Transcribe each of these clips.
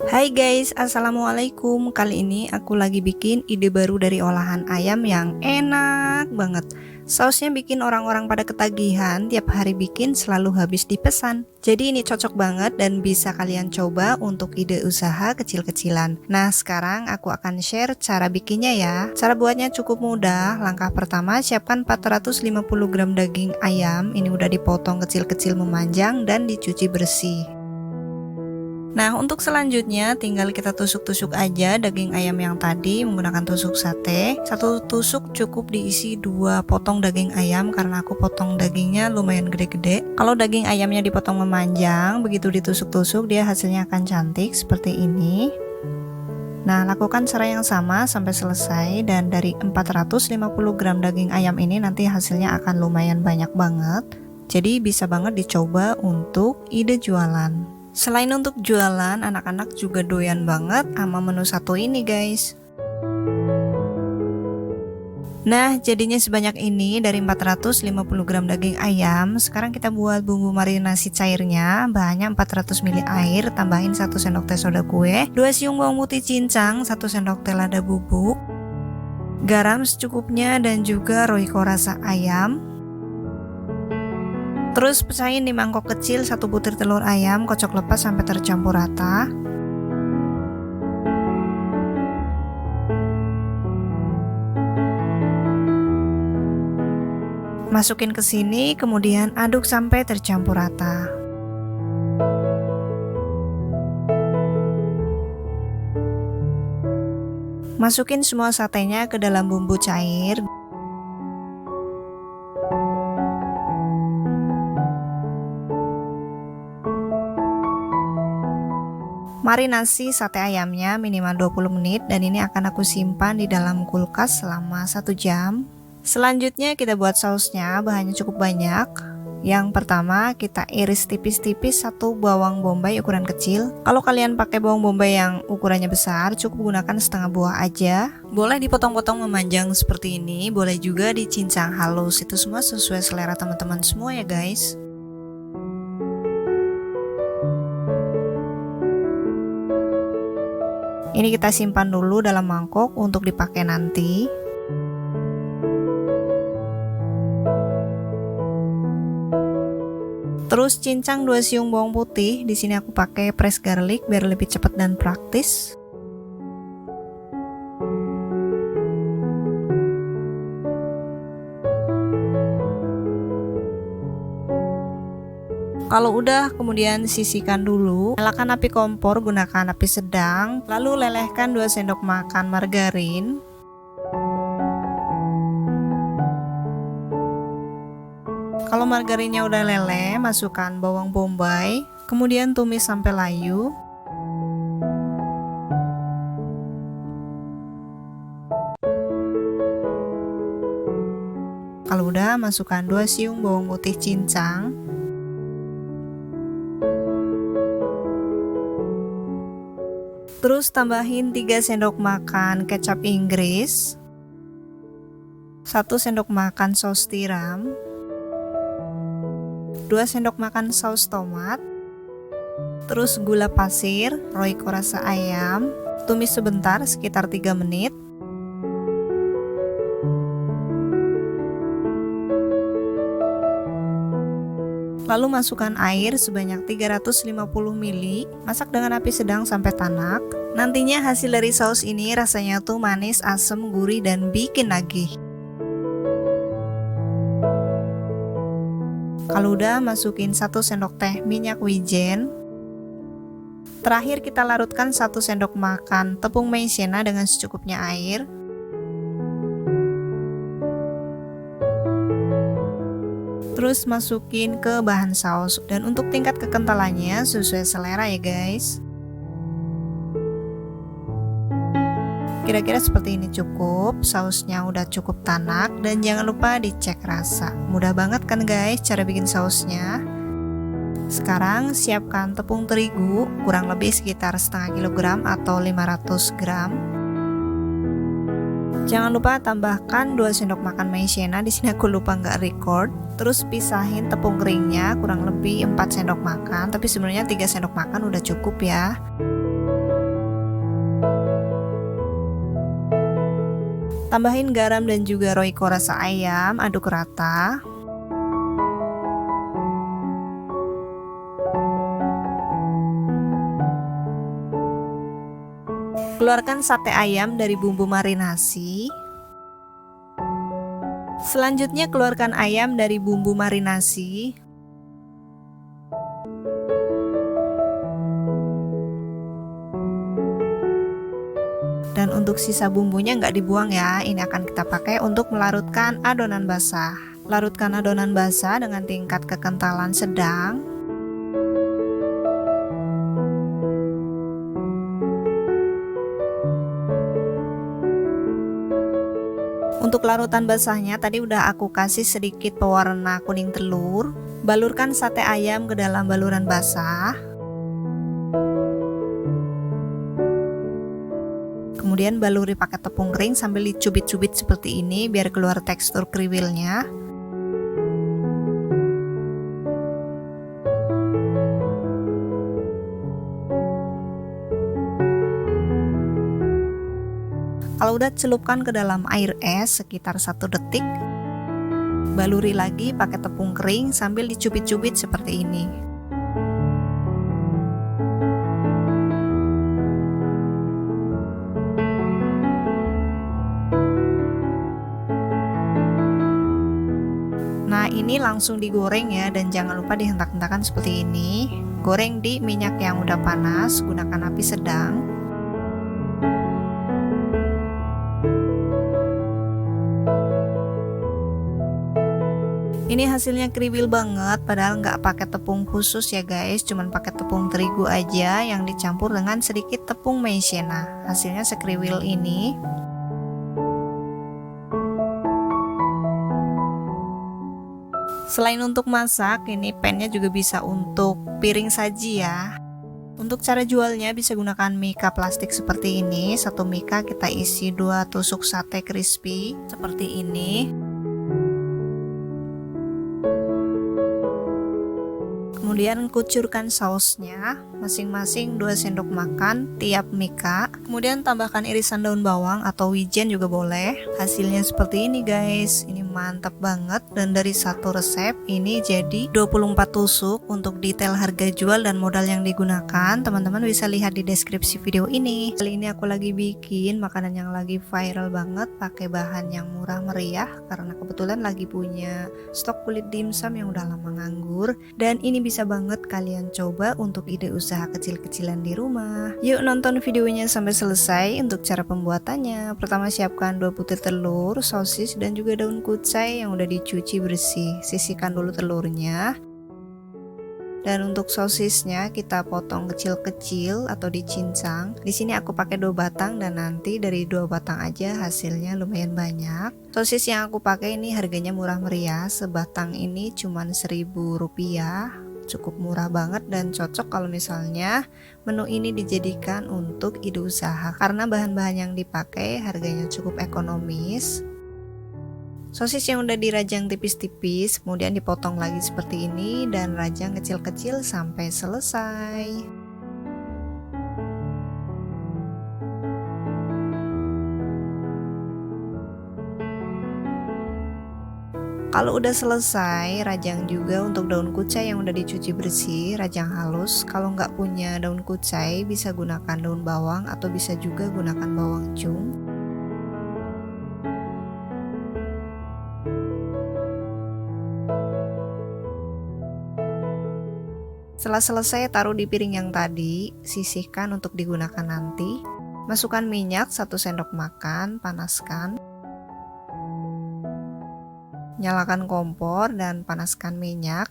Hai guys, assalamualaikum. Kali ini aku lagi bikin ide baru dari olahan ayam yang enak banget. Sausnya bikin orang-orang pada ketagihan, tiap hari bikin selalu habis dipesan. Jadi ini cocok banget dan bisa kalian coba untuk ide usaha kecil-kecilan. Nah, sekarang aku akan share cara bikinnya ya. Cara buatnya cukup mudah. Langkah pertama, siapkan 450 gram daging ayam. Ini udah dipotong kecil-kecil memanjang dan dicuci bersih. Nah, untuk selanjutnya tinggal kita tusuk-tusuk aja daging ayam yang tadi menggunakan tusuk sate. Satu tusuk cukup diisi 2 potong daging ayam karena aku potong dagingnya lumayan gede-gede. Kalau daging ayamnya dipotong memanjang, begitu ditusuk-tusuk dia hasilnya akan cantik seperti ini. Nah, lakukan cara yang sama sampai selesai dan dari 450 gram daging ayam ini nanti hasilnya akan lumayan banyak banget. Jadi bisa banget dicoba untuk ide jualan. Selain untuk jualan, anak-anak juga doyan banget sama menu satu ini guys. Nah, jadinya sebanyak ini dari 450 gram daging ayam. Sekarang kita buat bumbu marinasi cairnya. Bahannya 400 ml air, tambahin 1 sendok teh soda kue, 2 siung bawang putih cincang, 1 sendok teh lada bubuk, garam secukupnya dan juga roiko rasa ayam. Terus pecahin di mangkok kecil 1 butir telur ayam, kocok lepas sampai tercampur rata. Masukin ke sini, kemudian aduk sampai tercampur rata. Masukin semua satenya ke dalam bumbu cair. Marinasi sate ayamnya minimal 20 menit dan ini akan aku simpan di dalam kulkas selama 1 jam. Selanjutnya kita buat sausnya, bahannya cukup banyak. Yang pertama kita iris tipis-tipis 1 bawang bombay ukuran kecil. Kalau kalian pakai bawang bombay yang ukurannya besar, cukup gunakan setengah buah aja. Boleh dipotong-potong memanjang seperti ini, boleh juga dicincang halus, itu semua sesuai selera teman-teman semua ya guys. Ini kita simpan dulu dalam mangkok untuk dipakai nanti. Terus cincang 2 siung bawang putih. Di sini aku pakai press garlic biar lebih cepat dan praktis. Kalau udah, kemudian sisihkan dulu. Nyalakan api kompor, gunakan api sedang. Lalu lelehkan 2 sendok makan margarin. Kalau margarinnya udah leleh, masukkan bawang bombay. Kemudian tumis sampai layu. Kalau udah, masukkan 2 siung bawang putih cincang. Terus tambahin 3 sendok makan kecap Inggris, 1 sendok makan saus tiram, 2 sendok makan saus tomat, terus gula pasir, roiko rasa ayam, tumis sebentar sekitar 3 menit. Lalu masukkan air sebanyak 350 ml, masak dengan api sedang sampai tanak. Nantinya hasil dari saus ini rasanya tuh manis, asam, gurih, dan bikin nagih. Kalau udah, masukin 1 sendok teh minyak wijen. Terakhir kita larutkan 1 sendok makan tepung maizena dengan secukupnya air. Terus masukin ke bahan saus, dan untuk tingkat kekentalannya sesuai selera ya guys. Kira-kira seperti ini cukup, sausnya udah cukup tanak, dan jangan lupa dicek rasa. Mudah banget kan guys cara bikin sausnya. Sekarang siapkan tepung terigu kurang lebih sekitar setengah kilogram atau 500 gram. Jangan lupa tambahkan 2 sendok makan maizena, di sini aku lupa nggak record. Terus pisahin tepung keringnya kurang lebih 4 sendok makan, tapi sebenarnya 3 sendok makan udah cukup ya. Tambahin garam dan juga royco rasa ayam, aduk rata. Keluarkan sate ayam dari bumbu marinasi. Selanjutnya keluarkan ayam dari bumbu marinasi. Dan untuk sisa bumbunya nggak dibuang ya, ini akan kita pakai untuk melarutkan adonan basah. Larutkan adonan basah dengan tingkat kekentalan sedang. Untuk larutan basahnya tadi udah aku kasih sedikit pewarna kuning telur. Balurkan sate ayam ke dalam baluran basah. Kemudian baluri pakai tepung kering sambil dicubit-cubit seperti ini biar keluar tekstur kriwilnya. Kalau udah celupkan ke dalam air es sekitar 1 detik. Baluri lagi pakai tepung kering sambil dicubit-cubit seperti ini. Nah, ini langsung digoreng ya, dan jangan lupa dihentak-hentakan seperti ini. Goreng di minyak yang udah panas, gunakan api sedang. Ini hasilnya kriwil banget, padahal nggak pakai tepung khusus ya guys, cuman pakai tepung terigu aja yang dicampur dengan sedikit tepung maizena. Hasilnya sekriwil ini. Selain untuk masak, ini pannya juga bisa untuk piring saji ya. Untuk cara jualnya bisa gunakan mika plastik seperti ini. Satu mika kita isi 2 tusuk sate crispy seperti ini. Kemudian kucurkan sausnya, masing-masing 2 sendok makan tiap mika. Kemudian tambahkan irisan daun bawang atau wijen juga boleh. Hasilnya seperti ini guys, ini mantap banget. Dan dari satu resep ini jadi 24 tusuk. Untuk detail harga jual dan modal yang digunakan, teman-teman bisa lihat di deskripsi video ini. Kali ini aku lagi bikin makanan yang lagi viral banget, pakai bahan yang murah meriah karena kebetulan lagi punya stok kulit dimsum yang udah lama nganggur. Dan ini bisa banget kalian coba untuk ide usaha kecil-kecilan di rumah. Yuk nonton videonya sampai selesai. Untuk cara pembuatannya, pertama siapkan 2 butir telur, sosis dan juga daun kucai yang udah dicuci bersih. Sisihkan dulu telurnya. Dan untuk sosisnya kita potong kecil-kecil atau dicincang. Di sini aku pakai 2 batang dan nanti dari 2 batang aja hasilnya lumayan banyak. Sosis yang aku pakai ini harganya murah meriah, sebatang ini cuman Rp1.000. Cukup murah banget dan cocok kalau misalnya menu ini dijadikan untuk ide usaha karena bahan-bahan yang dipakai harganya cukup ekonomis. Sosis yang udah dirajang tipis-tipis kemudian dipotong lagi seperti ini dan rajang kecil-kecil sampai selesai. Kalau udah selesai, rajang juga untuk daun kucai yang udah dicuci bersih, rajang halus. Kalau nggak punya daun kucai, bisa gunakan daun bawang atau bisa juga gunakan bawang cung. Setelah selesai, taruh di piring yang tadi, sisihkan untuk digunakan nanti. Masukkan minyak 1 sendok makan, panaskan. Nyalakan kompor dan panaskan minyak.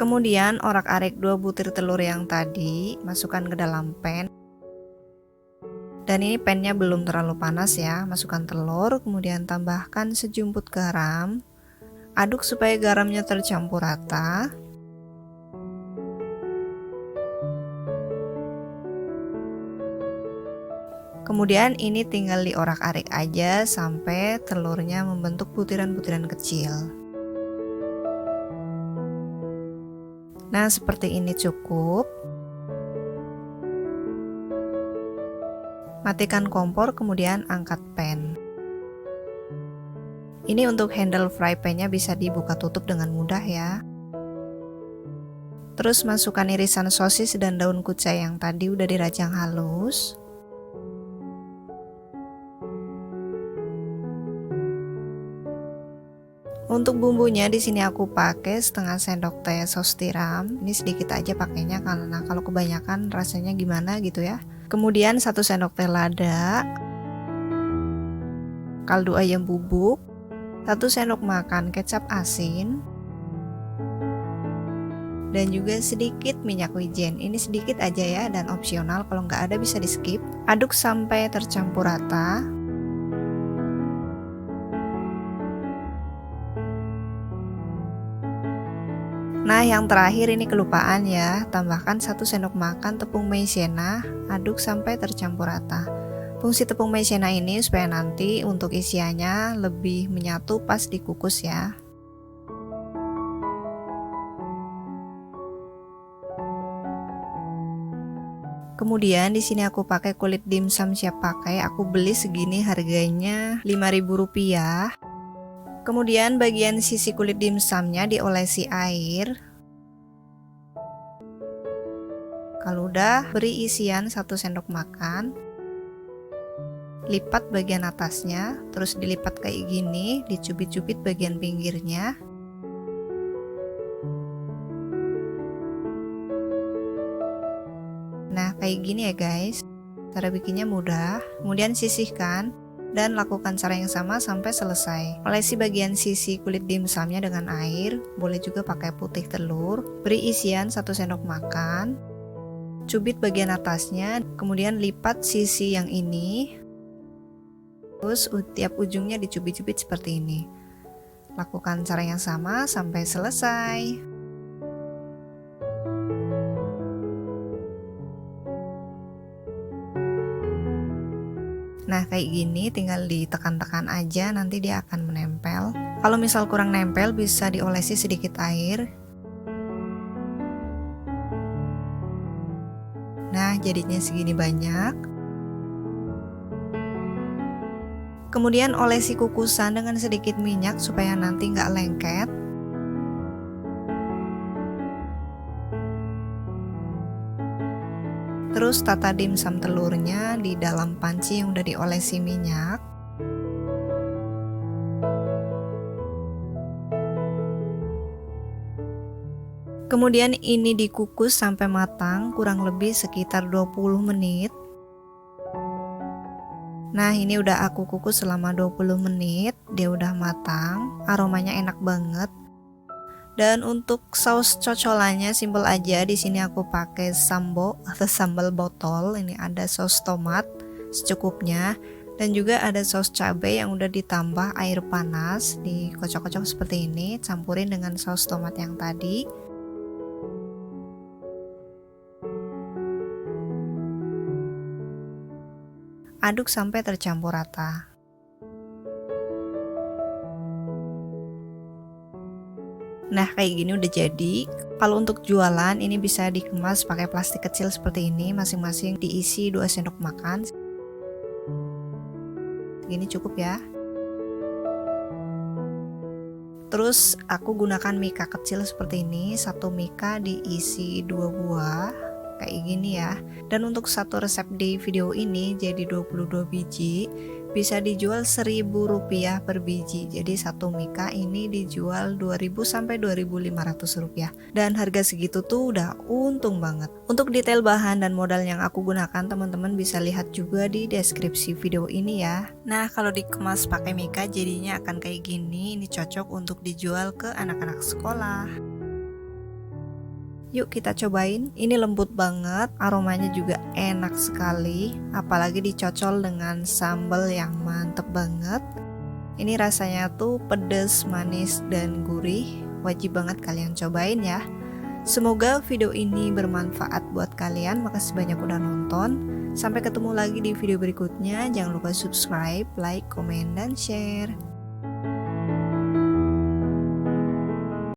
Kemudian orak-arik 2 butir telur yang tadi, masukkan ke dalam pan. Dan ini pannya belum terlalu panas ya. Masukkan telur, kemudian tambahkan sejumput garam. Aduk supaya garamnya tercampur rata. Kemudian ini tinggal diorak-arik aja sampai telurnya membentuk butiran-butiran kecil. Nah, seperti ini cukup. Matikan kompor, kemudian angkat pan. Ini untuk handle fry pan-nya bisa dibuka tutup dengan mudah ya. Terus masukkan irisan sosis dan daun kucai yang tadi udah dirajang halus. Untuk bumbunya di sini aku pakai setengah sendok teh saus tiram. Ini sedikit aja pakainya karena kalau kebanyakan rasanya gimana gitu ya. Kemudian 1 sendok teh lada, kaldu ayam bubuk, 1 sendok makan kecap asin, dan juga sedikit minyak wijen. Ini sedikit aja ya dan opsional, kalau nggak ada bisa di skip. Aduk sampai tercampur rata. Nah, yang terakhir ini kelupaan ya, tambahkan 1 sendok makan tepung maizena, aduk sampai tercampur rata. Fungsi tepung maizena ini supaya nanti untuk isiannya lebih menyatu pas dikukus ya. Kemudian di sini aku pakai kulit dimsum siap pakai, aku beli segini harganya Rp5.000. Kemudian bagian sisi kulit dimsumnya diolesi air. Kalau udah, beri isian 1 sendok makan. Lipat bagian atasnya, terus dilipat kayak gini, dicubit-cubit bagian pinggirnya. Nah, kayak gini ya guys. Cara bikinnya mudah. Kemudian sisihkan dan lakukan cara yang sama sampai selesai. Olesi bagian sisi kulit dimsumnya dengan air, boleh juga pakai putih telur. Beri isian 1 sendok makan. Cubit bagian atasnya, kemudian lipat sisi yang ini. Terus tiap ujungnya dicubit-cubit seperti ini. Lakukan cara yang sama sampai selesai. Nah, kayak gini tinggal ditekan-tekan aja, nanti dia akan menempel. Kalau misal kurang nempel bisa diolesi sedikit air. Nah, jadinya segini banyak. Kemudian olesi kukusan dengan sedikit minyak supaya nanti nggak lengket. Terus tata dimsum telurnya di dalam panci yang udah diolesi minyak. Kemudian ini dikukus sampai matang, kurang lebih sekitar 20 menit. Nah, ini udah aku kukus selama 20 menit, dia udah matang, aromanya enak banget. Dan untuk saus cocolannya simple aja. Di sini aku pakai sambo atau sambal botol. Ini ada saus tomat secukupnya dan juga ada saus cabai yang udah ditambah air panas, dikocok-kocok seperti ini, campurin dengan saus tomat yang tadi. Aduk sampai tercampur rata. Nah, kayak gini udah jadi. Kalau untuk jualan ini bisa dikemas pakai plastik kecil seperti ini, masing-masing diisi 2 sendok makan. Segini cukup ya. Terus aku gunakan mika kecil seperti ini, 1 mika diisi 2 buah kayak gini ya. Dan untuk satu resep di video ini jadi 22 biji, bisa dijual Rp1.000 per biji. Jadi 1 mika ini dijual Rp2.000 sampai Rp2.500. Dan harga segitu tuh udah untung banget. Untuk detail bahan dan modal yang aku gunakan, teman-teman bisa lihat juga di deskripsi video ini ya. Nah, kalau dikemas pakai mika jadinya akan kayak gini. Ini cocok untuk dijual ke anak-anak sekolah. Yuk kita cobain. Ini lembut banget, aromanya juga enak sekali, apalagi dicocol dengan sambal yang mantep banget. Ini rasanya tuh pedas, manis, dan gurih. Wajib banget kalian cobain ya. Semoga video ini bermanfaat buat kalian. Makasih banyak udah nonton. Sampai ketemu lagi di video berikutnya. Jangan lupa subscribe, like, komen, dan share.